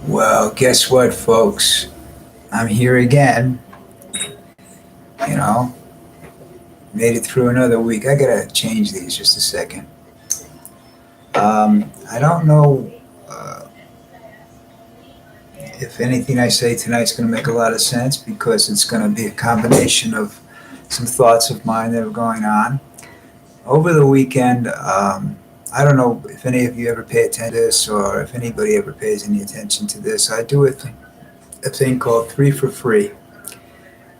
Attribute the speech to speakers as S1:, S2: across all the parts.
S1: Well, guess what, folks? I'm here again. You know, made it through another week. I gotta change these just a second. I don't know if anything I say tonight's gonna make a lot of sense because it's gonna be a combination of some thoughts of mine that are going on. Over the weekend, I don't know if any of you ever pay attention to this or if anybody ever pays any attention to this. I do a thing called Three for Free.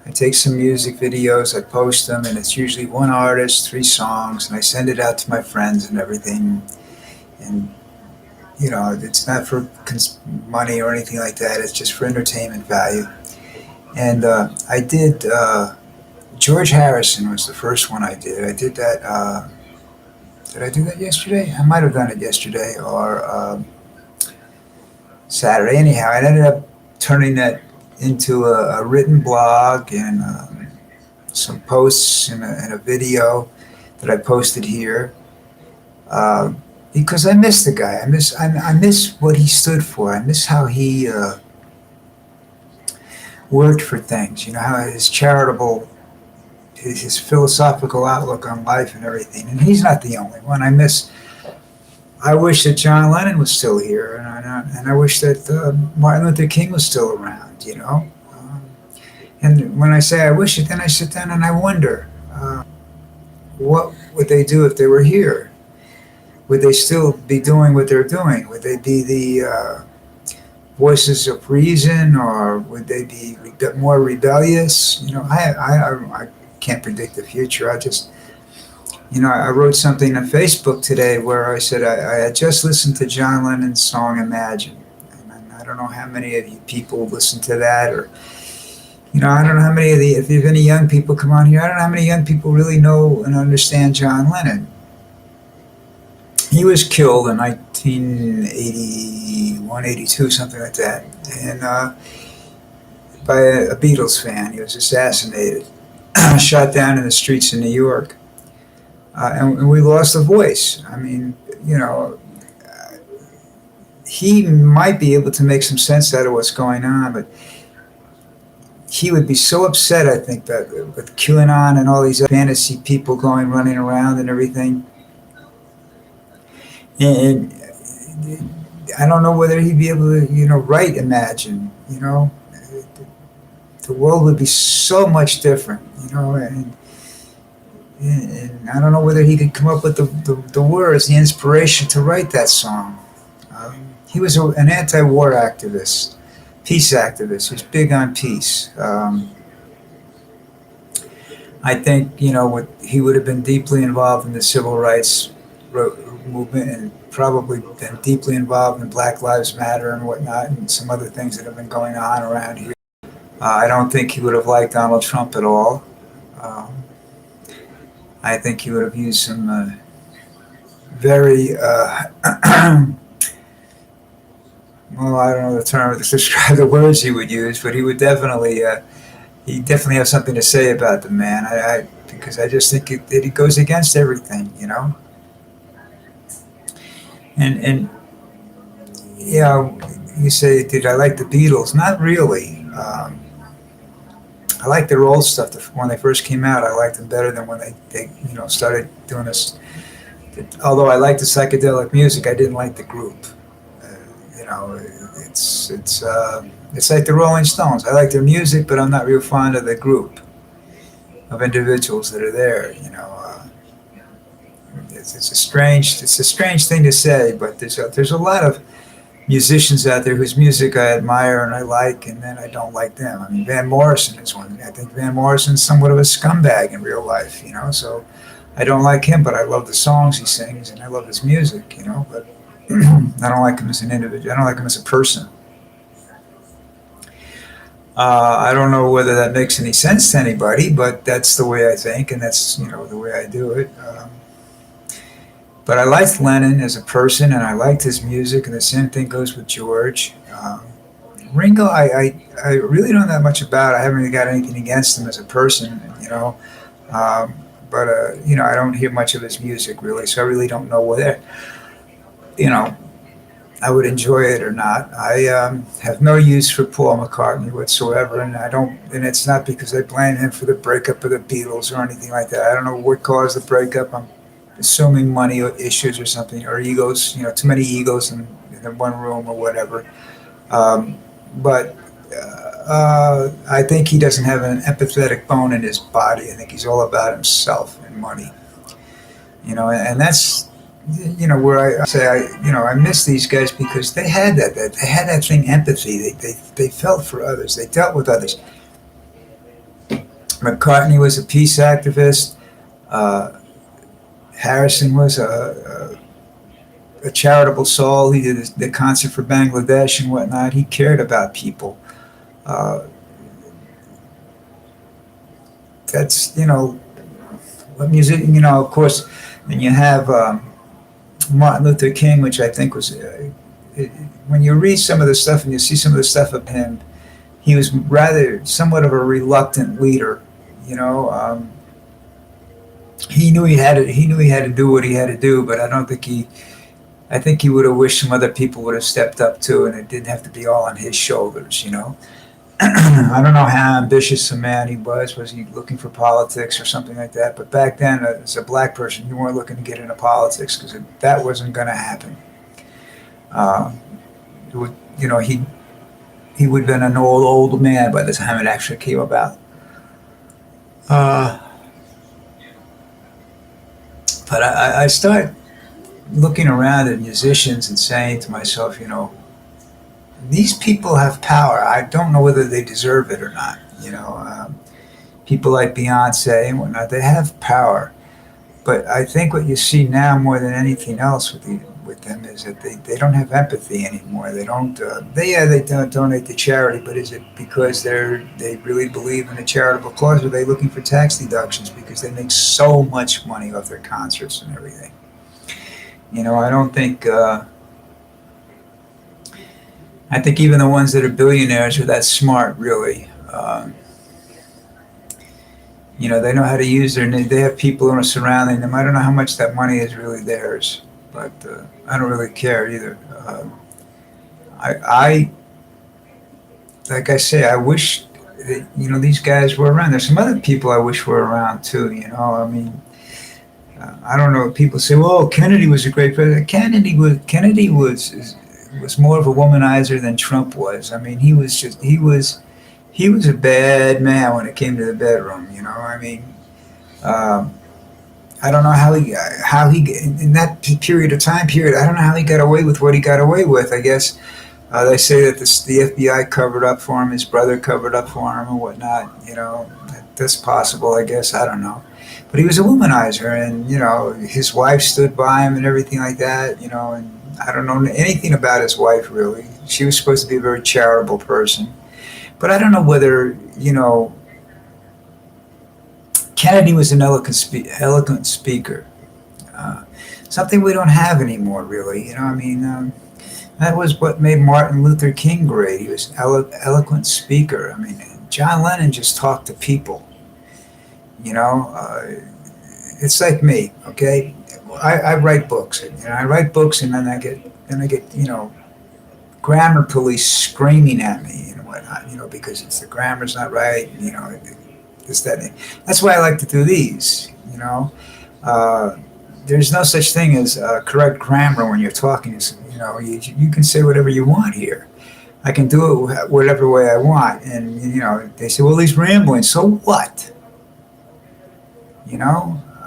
S1: I take some music videos, I post them, and it's usually one artist, three songs, and I send it out to my friends and everything. And it's not for money or anything like that. It's just for entertainment value. And I did. George Harrison was the first one I did. I did that. Did I do that yesterday? I might have done it yesterday or Saturday. Anyhow, I ended up turning that into a written blog and some posts and a video that I posted here uh, because I miss the guy. I miss what he stood for. I miss how he worked for things. You know how his charitable, his philosophical outlook on life and everything. And he's not the only one. I wish that John Lennon was still here, and I wish that Martin Luther King was still around. And when I say I wish it, then I sit down and I wonder, what would they do if they were here? Would they still be doing what they're doing? Would they be the voices of reason, or would they be more rebellious? I can't predict the future. I wrote something on Facebook today where I said I had just listened to John Lennon's song Imagine. And I don't know how many of you people listen to that, or I don't know how many if you have any young people come on here, I don't know how many young people really know and understand John Lennon. He was killed in 1981, 82, something like that, and by a Beatles fan. He was assassinated, shot down in the streets of New York, and we lost a voice. I mean, he might be able to make some sense out of what's going on, but he would be so upset, I think, that with QAnon and all these fantasy people running around and everything. And I don't know whether he'd be able to, write Imagine. The world would be so much different, and I don't know whether he could come up with the words, the inspiration to write that song. He was an anti-war activist, peace activist. He was big on peace. I think, he would have been deeply involved in the civil rights movement and probably been deeply involved in Black Lives Matter and whatnot and some other things that have been going on around here. I don't think he would have liked Donald Trump at all. I think he would have used some very, well, I don't know the term to describe the words he would use, but he definitely has something to say about the man. Because I just think it goes against everything, And you say, did I like the Beatles? Not really. I like their old stuff. When they first came out, I liked them better than when they started doing this. Although I liked the psychedelic music, I didn't like the group. Uh, you know, it's like the Rolling Stones. I like their music, but I'm not real fond of the group of individuals that are there. It's a strange thing to say, but there's a lot of musicians out there whose music I admire and I like, and then I don't like them. I mean, Van Morrison is one. I think Van Morrison's somewhat of a scumbag in real life, so I don't like him, but I love the songs he sings and I love his music, but I don't like him as an individual. I don't like him as a person. I don't know whether that makes any sense to anybody, but that's the way I think, and that's the way I do it. But I liked Lennon as a person, and I liked his music, and the same thing goes with George. Ringo, I really don't know that much about. I haven't really got anything against him as a person, but I don't hear much of his music really, so I really don't know whether, you know, I would enjoy it or not. I have no use for Paul McCartney whatsoever, and I don't. And it's not because I blame him for the breakup of the Beatles or anything like that. I don't know what caused the breakup. I'm assuming money issues or something, or egos. Too many egos in one room or whatever. But I think he doesn't have an empathetic bone in his body. I think he's all about himself and money. And that's where I say I miss these guys because they had that they had that thing, empathy. They felt for others. They dealt with others. McCartney was a peace activist. Uh, Harrison was a charitable soul. He did the concert for Bangladesh and whatnot. He cared about people. Uh, that's what music. Of course, and you have Martin Luther King, which I think was it, when you read some of the stuff and you see some of the stuff of him, he was rather somewhat of a reluctant leader. You know, he knew he had to do what he had to do, but I don't think he. I think he would have wished some other people would have stepped up too, and it didn't have to be all on his shoulders. I don't know how ambitious a man he was. Was he looking for politics or something like that? But back then, as a black person, you weren't looking to get into politics because that wasn't going to happen. Uh, it would, he would have been an old man by the time it actually came about. Uh, but I start looking around at musicians and saying to myself, these people have power. I don't know whether they deserve it or not. People like Beyonce and whatnot, they have power. But I think what you see now more than anything else with them is that they don't have empathy anymore. They don't. They don't donate to charity, but is it because they really believe in a charitable cause? Or are they looking for tax deductions because they make so much money off their concerts and everything? I don't think. I think even the ones that are billionaires are that smart, really. They know how to use they have people who are surrounding them. I don't know how much that money is really theirs, but I don't really care either. I like I say, I wish that, these guys were around. There's some other people I wish were around too. I mean, I don't know. People say, "Well, Kennedy was a great president." Kennedy was more of a womanizer than Trump was. I mean, he was a bad man when it came to the bedroom. I mean, um, I don't know how he in that period of time period. I don't know how he got away with what he got away with. I guess they say that the FBI covered up for him, his brother covered up for him, and whatnot. That's possible. I guess I don't know. But he was a womanizer, and his wife stood by him and everything like that. And I don't know anything about his wife really. She was supposed to be a very charitable person, but I don't know whether Kennedy was an eloquent speaker. Uh, Something we don't have anymore, really. I mean, that was what made Martin Luther King great. He was eloquent speaker. I mean, John Lennon just talked to people. You know, uh, it's like me. Okay, I write books. I write books, and then I get grammar police screaming at me and whatnot. Because it's the grammar's not right. This, that, and that's why I like to do these. Uh, there's no such thing as correct grammar when you're talking. You can say whatever you want here. I can do it whatever way I want. And, they say, well, he's rambling. So what?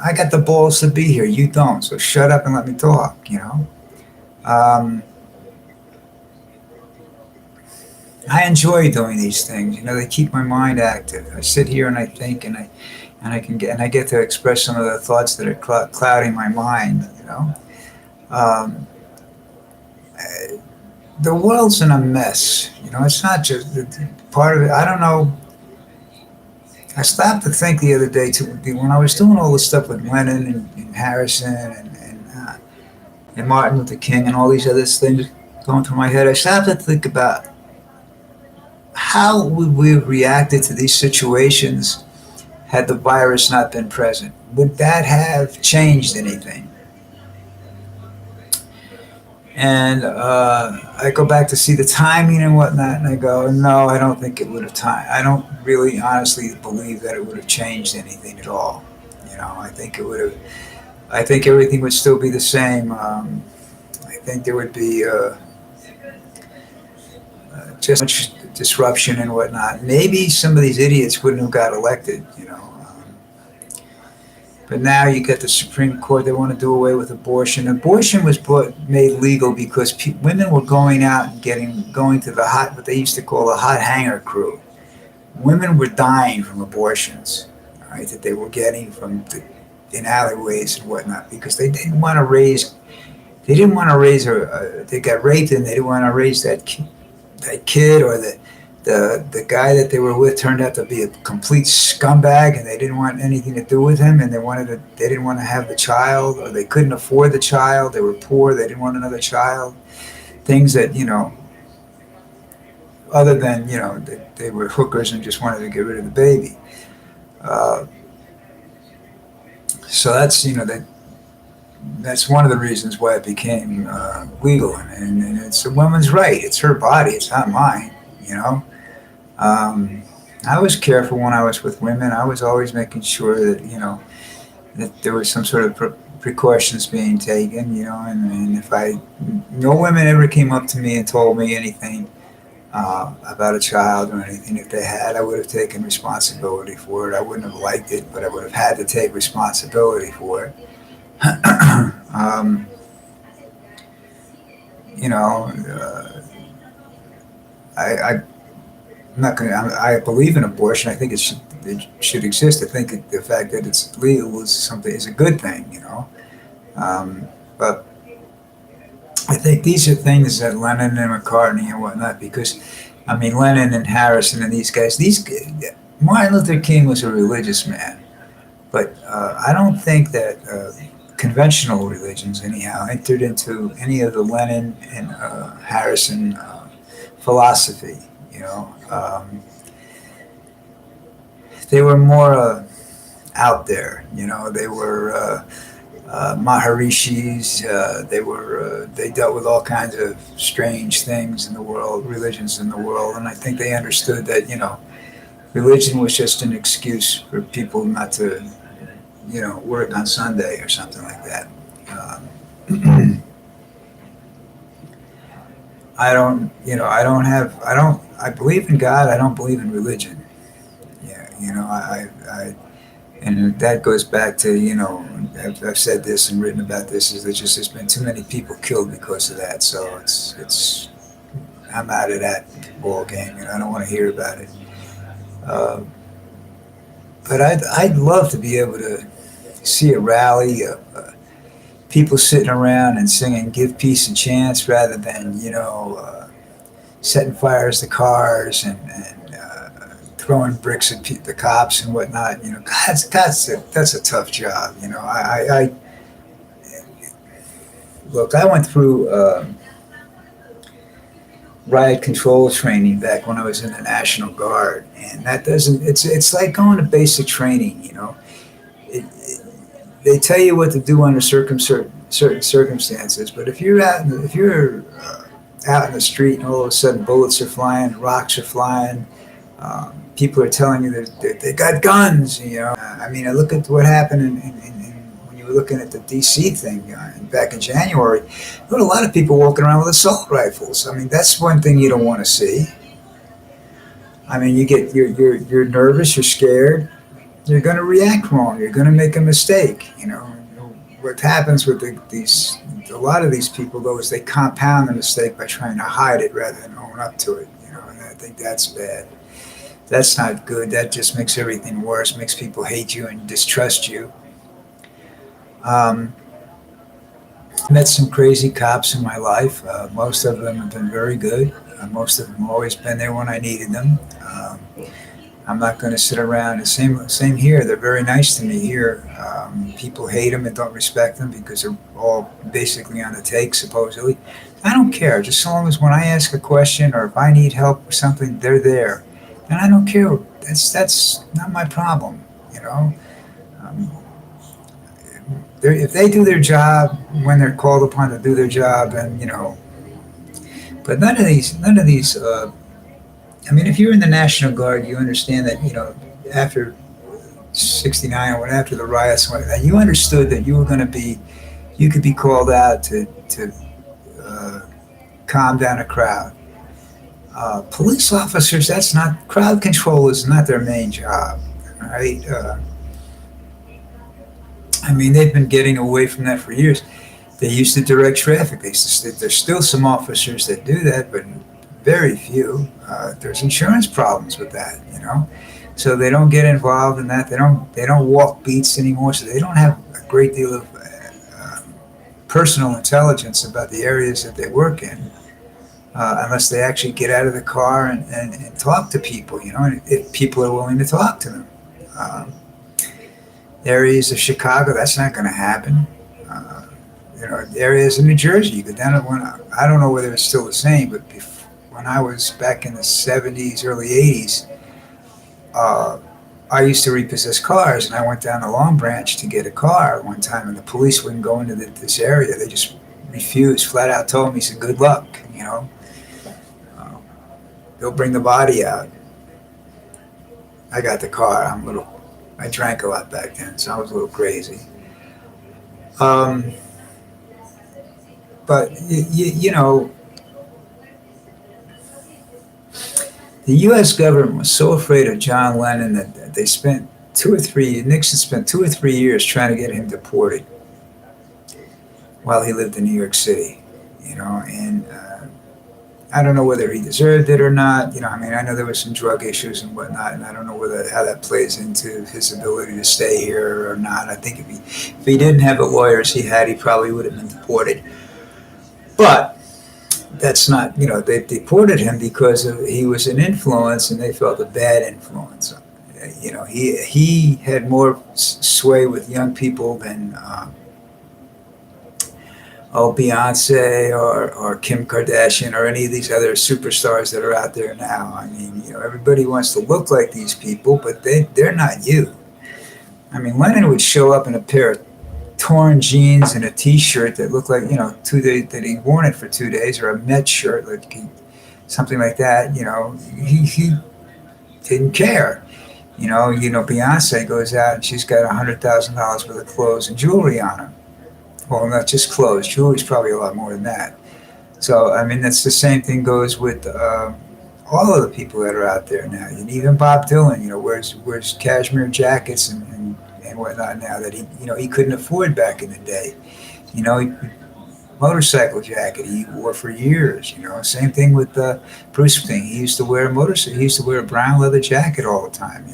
S1: I got the balls to be here. You don't. So shut up and let me talk. Um, I enjoy doing these things. They keep my mind active. I sit here and I think, and I get to express some of the thoughts that are clouding my mind. Um, the world's in a mess. It's not just part of it. I don't know. I stopped to think the other day too, when I was doing all this stuff with Lennon and Harrison and Martin Luther King and all these other things going through my head. I stopped to think about how would we have reacted to these situations had the virus not been present. Would that have changed anything? And I go back to see the timing and whatnot, and I go, no, I don't think it would have time. I don't really honestly believe that it would have changed anything at all. I think it would have. I think everything would still be the same. I think there would be just much disruption and whatnot. Maybe some of these idiots wouldn't have got elected. But now you get the Supreme Court. They want to do away with abortion. Abortion was made legal because women were going out and going to the what they used to call the hot hanger crew. Women were dying from abortions, right? That they were getting in alleyways and whatnot because they didn't want to raise. They didn't want to raise her. They got raped and they didn't want to raise that kid, or the guy that they were with turned out to be a complete scumbag, and they didn't want anything to do with him, and they didn't want to have the child, or they couldn't afford the child. They were poor. They didn't want another child. Things that other than they were hookers and just wanted to get rid of the baby. So that's one of the reasons why it became legal, and it's a woman's right. It's her body. It's not mine. I was careful when I was with women. I was always making sure that there was some sort of precautions being taken. And if no women ever came up to me and told me anything about a child or anything. If they had, I would have taken responsibility for it. I wouldn't have liked it, but I would have had to take responsibility for it. um, you know, I'm not going to. I believe in abortion. I think it should exist. I think the fact that it's legal is a good thing. But I think these are things that Lennon and McCartney and whatnot, because I mean Lennon and Harrison and these guys. Martin Luther King was a religious man, but I don't think that conventional religions, anyhow, entered into any of the Lennon and Harrison philosophy. They were more out there. They were Maharishis. They dealt with all kinds of strange things in the world, religions in the world, and I think they understood that religion was just an excuse for people not to work on Sunday or something like that. I believe in God. I don't believe in religion. Yeah, and that goes back to, I've said this and written about this, is that there's been too many people killed because of that. So I'm out of that ball game. I don't want to hear about it. But I'd love to be able to see a rally of people sitting around and singing "Give Peace a Chance" rather than setting fires to cars and throwing bricks at the cops and whatnot. That's a tough job. I look. I went through riot control training back when I was in the National Guard, and that doesn't. It's like going to basic training. They tell you what to do under certain circumstances, but if you're out in the street and all of a sudden bullets are flying, rocks are flying, people are telling you that they got guns. I mean, I look at what happened when you were looking at the D.C. thing back in January. There were a lot of people walking around with assault rifles. I mean, that's one thing you don't want to see. I mean, you're nervous, you're scared. You're going to react wrong. You're going to make a mistake. What happens with a lot of these people, though, is they compound the mistake by trying to hide it rather than own up to it. And I think that's bad. That's not good. That just makes everything worse. Makes people hate you and distrust you. Met some crazy cops in my life. Most of them have been very good. Most of them have always been there when I needed them. I'm not going to sit around. Same here. They're very nice to me here. People hate them and don't respect them because they're all basically on the take, supposedly. I don't care. Just so long as when I ask a question or if I need help with something, they're there. And I don't care. That's not my problem. if they do their job when they're called upon to do their job, and but none of these. I mean, if you're in the National Guard, you understand that after '69 or after the riots, you understood that you could be called out to uh, calm down a crowd. Police officers, that's not crowd control is not their main job, right? I mean, they've been getting away from that for years. They used to direct traffic. There's still some officers that do that, but very few. There's insurance problems with that. So they don't get involved in that. They don't walk beats anymore. So they don't have a great deal of personal intelligence about the areas that they work in, unless they actually get out of the car and talk to people. And if people are willing to talk to them. Um, Areas of Chicago, that's not going to happen. Uh, Areas in New Jersey, you go down to one. I don't know whether it's still the same, but when I was back in the '70s, early '80s, uh, I used to repossess cars, and I went down to Long Branch to get a car one time, and the police wouldn't go into this area. They just refused, flat out told me, said, "Good luck, uh, they'll bring the body out." I got the car. I drank a lot back then, so I was a little crazy. Um, but the U.S. government was so afraid of John Lennon that they spent Nixon spent 2 or 3 years trying to get him deported while he lived in New York City. And I don't know whether he deserved it or not. I mean, I know there was some drug issues and whatnot, and I don't know how that plays into his ability to stay here or not. I think if he didn't have the lawyers he probably would have been deported. But that's not, they deported him because he was an influence, and they felt a bad influence. He had more sway with young people than Beyonce or Kim Kardashian or any of these other superstars that are out there now. I mean, everybody wants to look like these people, but they're not you. I mean, Lennon would show up in a pair of torn jeans and a T-shirt that looked like 2 days that he'd worn it for 2 days, or a Met shirt, something like that. He didn't care. Beyonce goes out and she's got $100,000 worth of clothes and jewelry on her. Well, not just clothes. Jewelry's probably a lot more than that. So, I mean, that's the same thing goes with all of the people that are out there now. And even Bob Dylan, wears cashmere jackets and whatnot now that he couldn't afford back in the day. Motorcycle jacket he wore for years. Same thing with Bruce Springsteen. He used to wear a brown leather jacket all the time.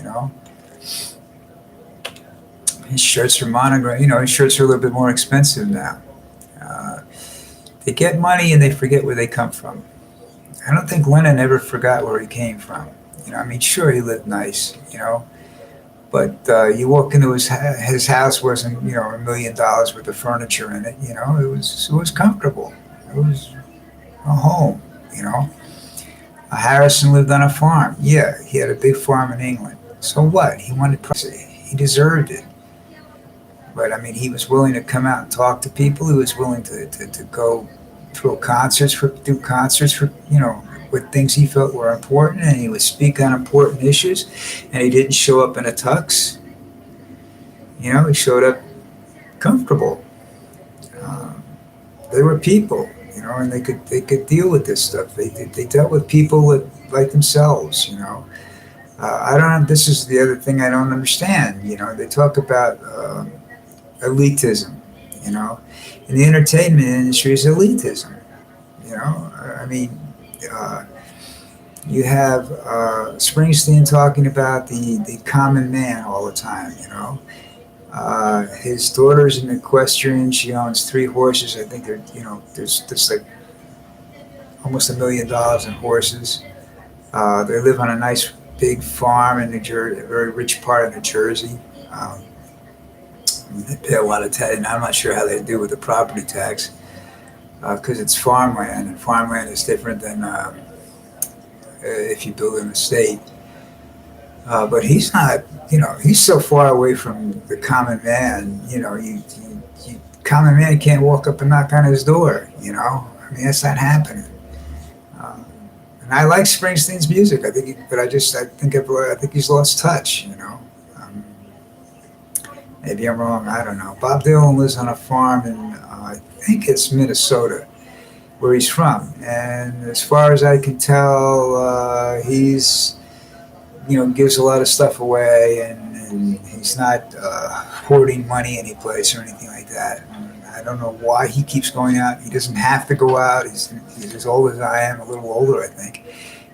S1: His shirts are monogram. His shirts are a little bit more expensive now. Uh, they get money and they forget where they come from. I don't think Lennon ever forgot where he came from. I mean, sure, he lived nice, but you walk into his house wasn't, $1 million worth of furniture in it. It was comfortable. It was a home. Harrison lived on a farm. Yeah, he had a big farm in England. So what? He wanted privacy. He deserved it. But I mean, he was willing to come out and talk to people. He was willing to go do concerts for with things he felt were important, and he would speak on important issues. And he didn't show up in a tux. He showed up comfortable. Um, they were people, and they could deal with this stuff. They dealt with people like themselves. I don't. This is the other thing I don't understand. They talk about elitism. In the entertainment industry is elitism. I mean, you have Springsteen talking about the common man all the time. His daughter's an equestrian. She owns 3 horses. I think there's like almost $1 million in horses. They live on a nice big farm in New Jersey, a very rich part of New Jersey. They pay a lot of tax, and I'm not sure how they do with the property tax because it's farmland, and farmland is different than if you build an estate. But he's not, he's so far away from the common man. common man can't walk up and knock on his door. I mean, that's not happening. Um, and I like Springsteen's music. I think, I think he's lost touch. Um, maybe I'm wrong. I don't know. Bob Dylan lives on a farm in I think it's Minnesota, where he's from. And as far as I can tell, he's gives a lot of stuff away, and he's not hoarding money anyplace or anything like that. And I don't know why he keeps going out. He doesn't have to go out. He's as old as I am, a little older, I think.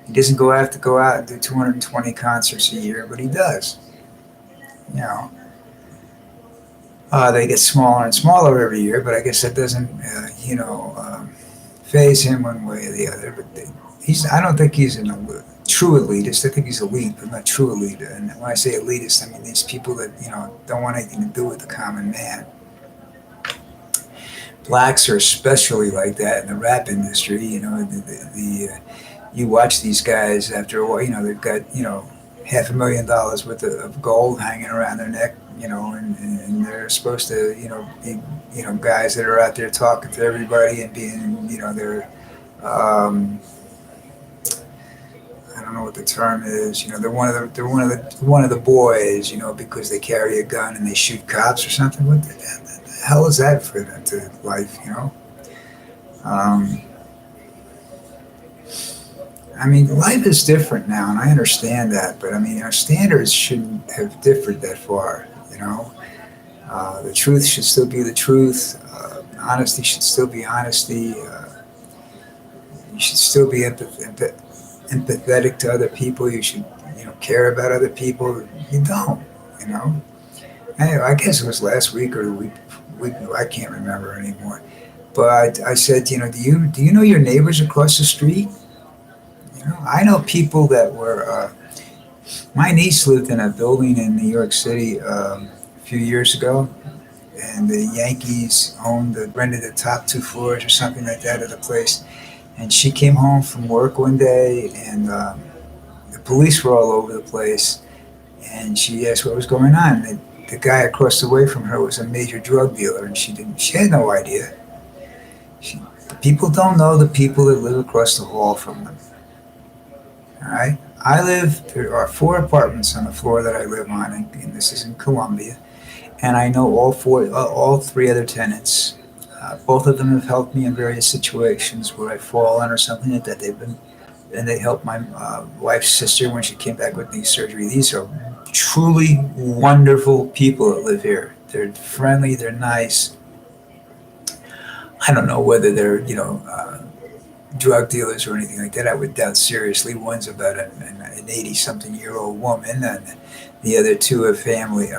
S1: He doesn't have to go out and do 220 concerts a year, but he does. You know, they get smaller and smaller every year, but I guess that doesn't, phase him one way or the other. But I don't think he's true elitist. I think he's elite, but not true elite. And when I say elitist, I mean these people that don't want anything to do with the common man. Blacks are especially like that in the rap industry. You watch these guys after a while. They've got $500,000 worth of gold hanging around their neck. And they're supposed to be guys that are out there talking to everybody and being they're I don't know what the term is. They're one of the boys. Because they carry a gun and they shoot cops or something. What the hell is that for them to life? I mean, life is different now, and I understand that. But I mean, our standards shouldn't have differed that far. The truth should still be the truth. Honesty should still be honesty. You should still be empathetic to other people. You should, care about other people. You don't, Anyway, I guess it was last week or the week. I can't remember anymore. But I said, do you know your neighbors across the street? I know people that were. My niece lived in a building in New York City a few years ago, and the Yankees rented the top 2 floors or something like that of the place. And she came home from work one day, and the police were all over the place. And she asked what was going on. The guy across the way from her was a major drug dealer, and she had no idea. People don't know the people that live across the hall from them. All right. There are 4 apartments on the floor that I live on, and this is in Columbia. And I know all 3 other tenants. Both of them have helped me in various situations where I've fallen or something like that. They helped my wife's sister when she came back with knee surgery. These are truly wonderful people that live here. They're friendly. They're nice. I don't know whether they're, drug dealers or anything like that. I would doubt seriously. One's about an 80-something-year-old woman, and the other 2 are family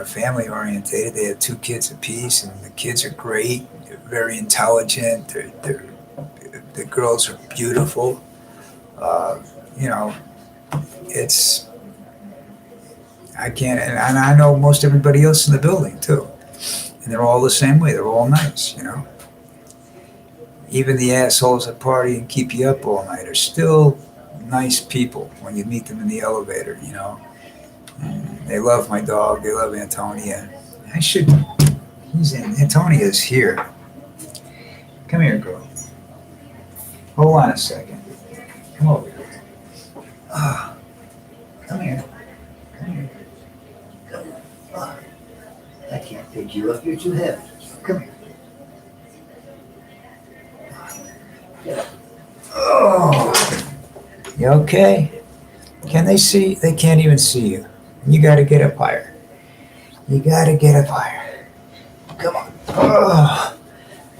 S1: orientated. They have 2 kids apiece, and the kids are great. They're very intelligent. The girls are beautiful. It's I can't, and I know most everybody else in the building too, and they're all the same way. They're all nice. Even the assholes that party and keep you up all night are still nice people when you meet them in the elevator, And they love my dog. They love Antonia. Antonia's here. Come here, girl. Hold on a second. Come over here. Come here. Come here. Come here. I can't pick you up. You're too heavy. Come here. Get up. Oh. You okay? Can they see? They can't even see you. You got to get up higher. Come on. Oh.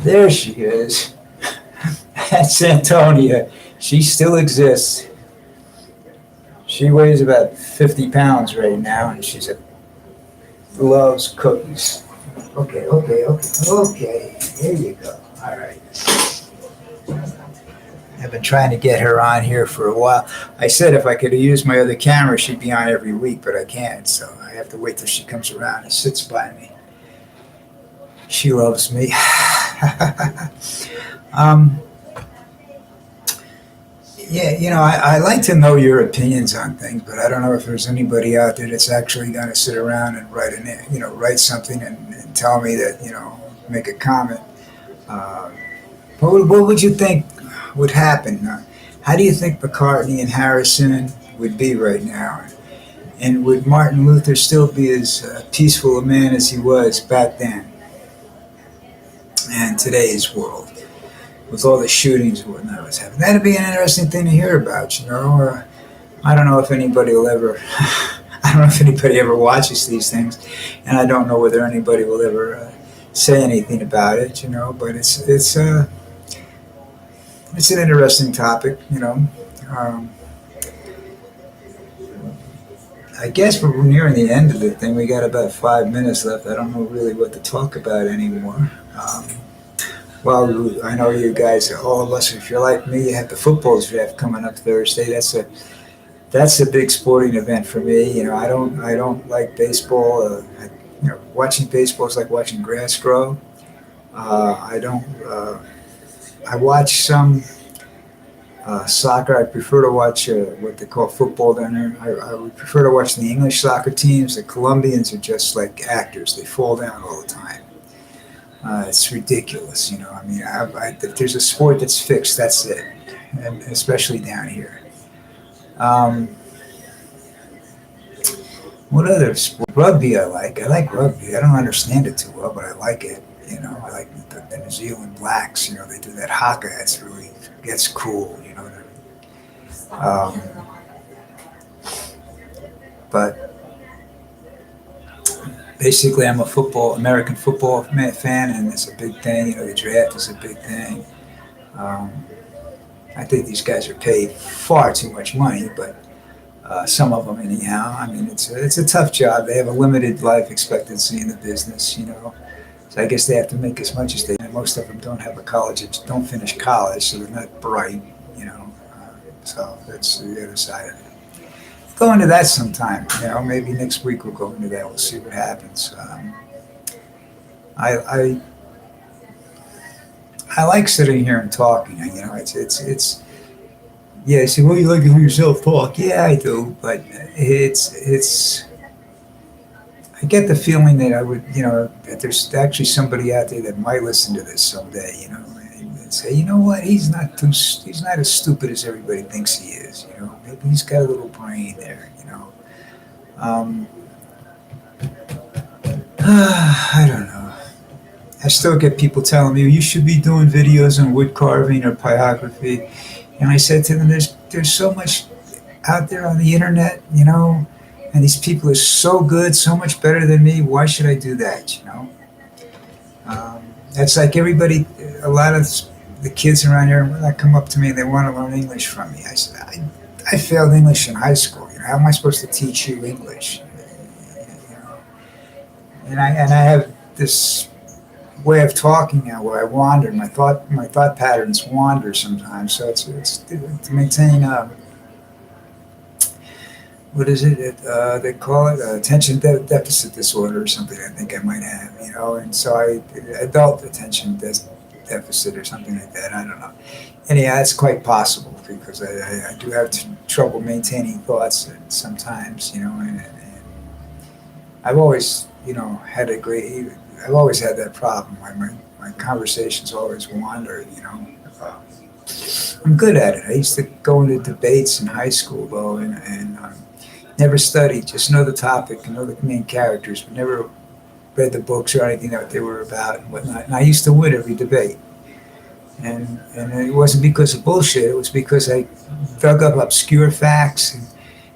S1: There she is. That's Antonia. She still exists. She weighs about 50 pounds right now, and loves cookies. Okay. There you go. All right. I've been trying to get her on here for a while. I said if I could use my other camera, she'd be on every week, but I can't, so I have to wait till she comes around and sits by me. She loves me. I like to know your opinions on things, but I don't know if there's anybody out there that's actually going to sit around and write something and tell me that, make a comment. Uh, what would you think would happen? How do you think McCartney and Harrison would be right now? And would Martin Luther still be as peaceful a man as he was back then and today's world with all the shootings and whatnot was happening? That'd be an interesting thing to hear about, you know. Or I don't know if anybody will ever. I don't know if anybody ever watches these things, and I don't know whether anybody will ever say anything about it, you know. But it's an interesting topic, you know. Um, I guess we're nearing the end of the thing. We got about 5 minutes left. I don't know really what to talk about anymore. Well, I know you guys, all of us, if you're like me, you have the football draft coming up Thursday. That's a big sporting event for me. You know, I don't like baseball. Watching baseball is like watching grass grow. I don't. I watch some soccer. I prefer to watch what they call football down there. I would prefer to watch the English soccer teams. The Colombians are just like actors. They fall down all the time. It's ridiculous, you know. I mean, if there's a sport that's fixed, that's it, and especially down here. Um, what other sport? Rugby I like. I like rugby. I don't understand it too well, but I like it. You know, I like the New Zealand Blacks. You know, they do that haka. That's cool. You know. Um, but basically, I'm a American football fan, and it's a big thing. You know, the draft is a big thing. Um, I think these guys are paid far too much money, but some of them anyhow. I mean, it's a tough job. They have a limited life expectancy in the business, you know. So I guess they have to make as much as they can. Most of them don't have don't finish college, so they're not bright, you know. So that's the other side of it. Go into that sometime, you know. Maybe next week we'll go into that. We'll see what happens. I I like sitting here and talking. You know, it's yeah. See, well, you like to hear yourself talk? Yeah, I do, but it's. I get the feeling that I would, you know, that there's actually somebody out there that might listen to this someday, you know, and say, you know what, he's not as stupid as everybody thinks he is, you know. Maybe he's got a little brain there, you know. Um, I don't know. I still get people telling me you should be doing videos on wood carving or pyrography, and I said to them, there's so much out there on the internet, you know, and these people are so good, so much better than me. Why should I do that, you know? That's like everybody. A lot of the kids around here that come up to me, they want to learn English from me. I said, I failed English in high school. You know, how am I supposed to teach you English? You know, and I have this way of talking now where I wander. My thought patterns wander sometimes. So it's to maintain what is it? They call it attention deficit disorder or something. I think I might have, you know. And so adult attention deficit or something like that. I don't know. Anyhow, it's quite possible because I do have trouble maintaining thoughts sometimes, you know. And I've always, you know, I've always had that problem. My conversations always wander, you know. I'm good at it. I used to go into debates in high school, though, and never studied, just know the topic and know the main characters, but never read the books or anything that they were about and whatnot. And I used to win every debate. And it wasn't because of bullshit, it was because I dug up obscure facts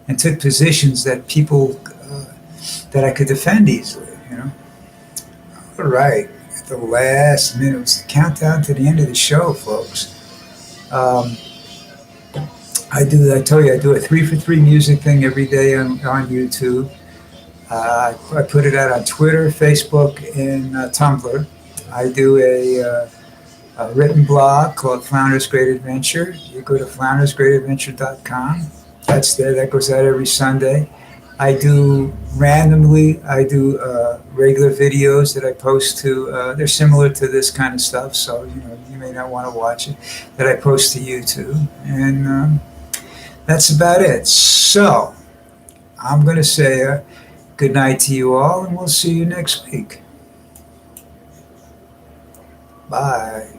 S1: and took positions that people, that I could defend easily, you know. All right, at the last minute, it's the countdown to the end of the show, folks. I tell you, I do a 3 for 3 music thing every day on YouTube. I put it out on Twitter, Facebook, and Tumblr. I do a written blog called Flounder's Great Adventure. You go to floundersgreatadventure.com. That's there. That goes out every Sunday. I do regular videos that I post to. They're similar to this kind of stuff, so you know you may not want to watch it. That I post to YouTube, and that's about it. So I'm going to say good night to you all, and we'll see you next week. Bye.